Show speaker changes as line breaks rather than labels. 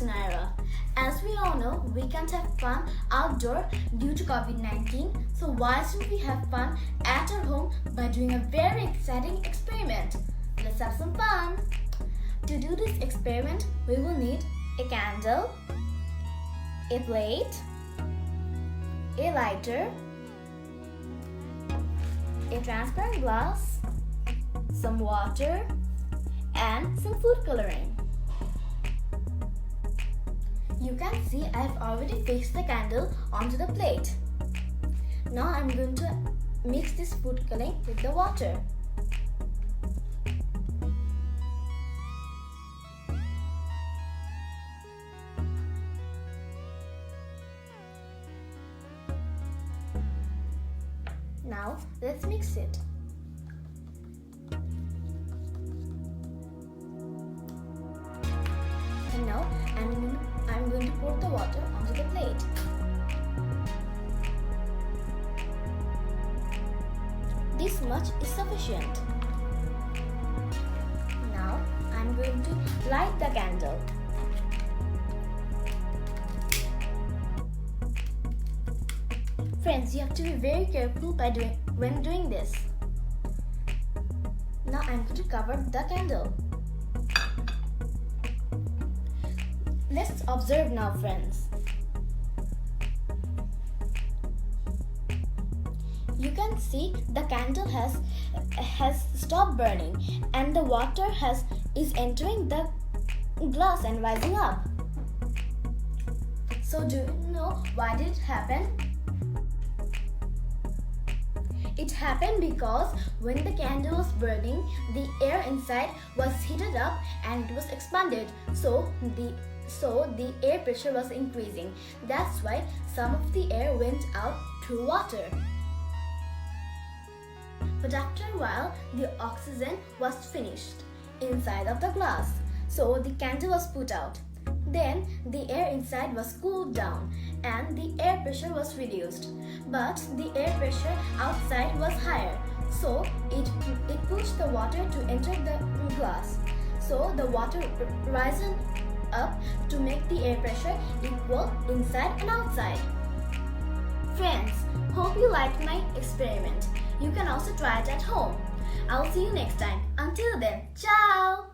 Naira. As we all know, we can't have fun outdoor due to COVID-19. So why shouldn't we have fun at our home by doing a very exciting experiment? Let's have some fun. To do this experiment, we will need a candle, a plate, a lighter, a transparent glass, some water, and some food coloring. You can see I've already fixed the candle onto the plate. Now I'm going to mix this food coloring with the water. Now let's mix it. And now I'm going to pour the water onto the plate. This much is sufficient. Now I'm going to light the candle. Friends, you have to be very careful when doing this. Now I'm going to cover the candle. Let's observe now, friends. You can see the candle has stopped burning and the water is entering the glass and rising up. So do you know why did it happen? It happened because when the candle was burning, the air inside was heated up and it was expanded. So the air pressure was increasing. That's why some of the air went out through water. But after a while, the oxygen was finished inside of the glass. So the candle was put out. Then the air inside was cooled down and the air pressure was reduced. But the air pressure outside was higher. So it pushed the water to enter the glass. So the water risen up to make the air pressure equal inside and outside. Friends, hope you liked my experiment. You can also try it at home. I'll see you next time. Until then, ciao!